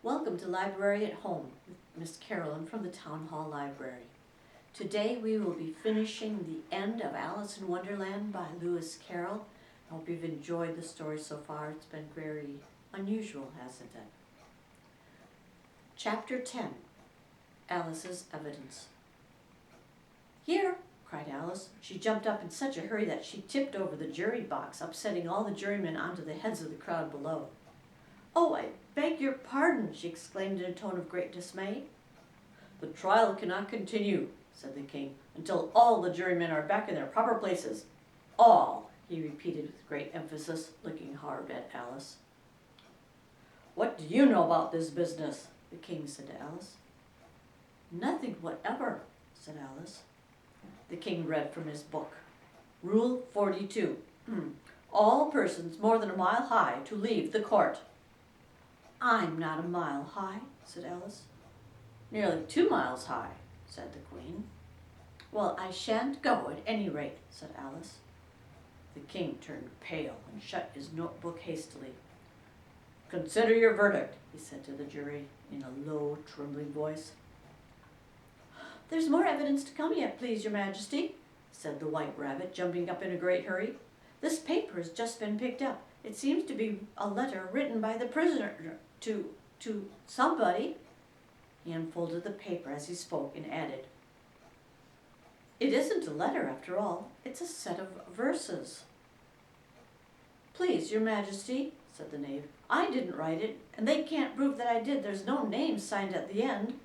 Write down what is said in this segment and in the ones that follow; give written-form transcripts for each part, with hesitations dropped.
Welcome to Library at Home with Miss Carolyn from the Town Hall Library. Today we will be finishing the end of Alice in Wonderland by Lewis Carroll. I hope you've enjoyed the story so far. It's been very unusual, hasn't it? Chapter 10, Alice's Evidence. Here, cried Alice. She jumped up in such a hurry that she tipped over the jury box, upsetting all the jurymen onto the heads of the crowd below. "Oh, I beg your pardon," she exclaimed in a tone of great dismay. "The trial cannot continue," said the king, "until all the jurymen are back in their proper places. All," he repeated with great emphasis, looking hard at Alice. "What do you know about this business?" the king said to Alice. "Nothing whatever," said Alice. The king read from his book. Rule 42. All persons more than a mile high to leave the court. "I'm not a mile high," said Alice. "Nearly 2 miles high," said the queen. "Well, I shan't go at any rate," said Alice. The king turned pale and shut his notebook hastily. "Consider your verdict," he said to the jury in a low, trembling voice. "There's more evidence to come yet, please, your majesty," said the white rabbit, jumping up in a great hurry. "This paper has just been picked up. It seems to be a letter written by the prisoner to somebody." He unfolded the paper as he spoke and added, "It isn't a letter after all. It's a set of verses." "Please, your majesty," said the knave, "I didn't write it, and they can't prove that I did. There's no name signed at the end."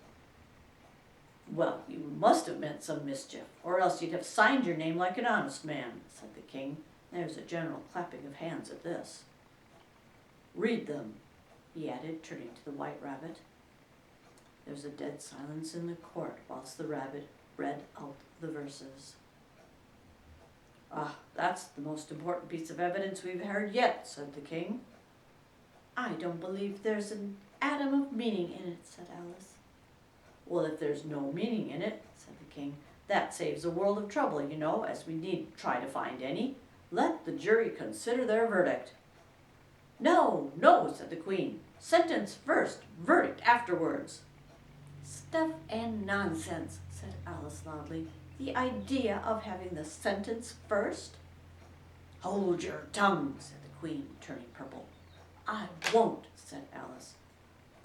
"Well, you must have meant some mischief, or else you'd have signed your name like an honest man," said the king. There was a general clapping of hands at this. "Read them," he added, turning to the white rabbit. There was a dead silence in the court whilst the rabbit read out the verses. "Ah, that's the most important piece of evidence we've heard yet," said the king. "I don't believe there's an atom of meaning in it," said Alice. "Well, if there's no meaning in it," said the king, "that saves a world of trouble, you know, as we needn't try to find any. Let the jury consider their verdict." "No, no," said the queen. "Sentence first, verdict afterwards." "Stuff and nonsense," said Alice loudly. "The idea of having the sentence first." "Hold your tongue," said the queen, turning purple. "I won't," said Alice.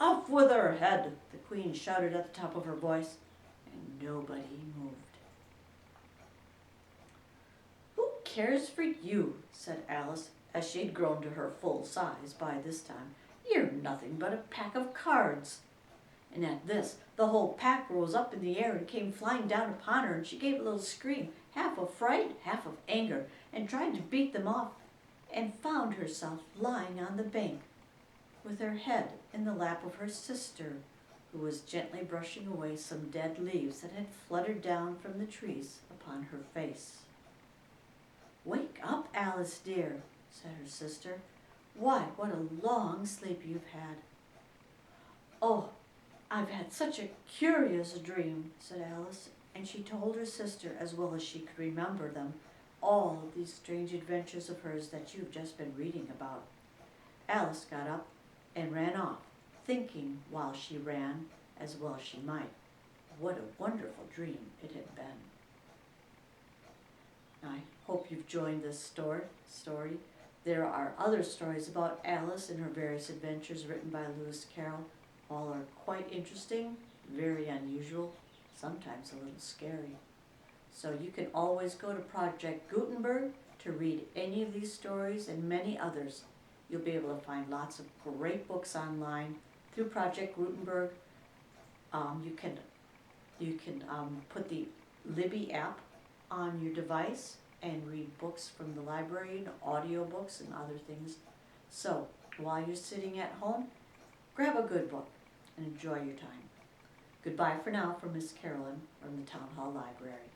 "Off with her head," the queen shouted at the top of her voice, and nobody moved. "Who cares for you?" said Alice, as she had grown to her full size by this time. "You're nothing but a pack of cards." And at this, the whole pack rose up in the air and came flying down upon her, and she gave a little scream, half of fright, half of anger, and tried to beat them off, and found herself lying on the bank, with her head in the lap of her sister, who was gently brushing away some dead leaves that had fluttered down from the trees upon her face. "Wake up, Alice dear," said her sister. "Why, what a long sleep you've had." "Oh, I've had such a curious dream," said Alice, and she told her sister, as well as she could remember them, all of these strange adventures of hers that you've just been reading about. Alice got up and ran off, thinking while she ran, as well she might, what a wonderful dream it had been. I hope you've joined this story. There are other stories about Alice and her various adventures written by Lewis Carroll. All are quite interesting, very unusual, sometimes a little scary. So you can always go to Project Gutenberg to read any of these stories and many others. You'll be able to find lots of great books online through Project Gutenberg. You can put the Libby app on your device and read books from the library and audiobooks and other things. So while you're sitting at home, grab a good book and enjoy your time. Goodbye for now from Miss Carolyn from the Town Hall Library.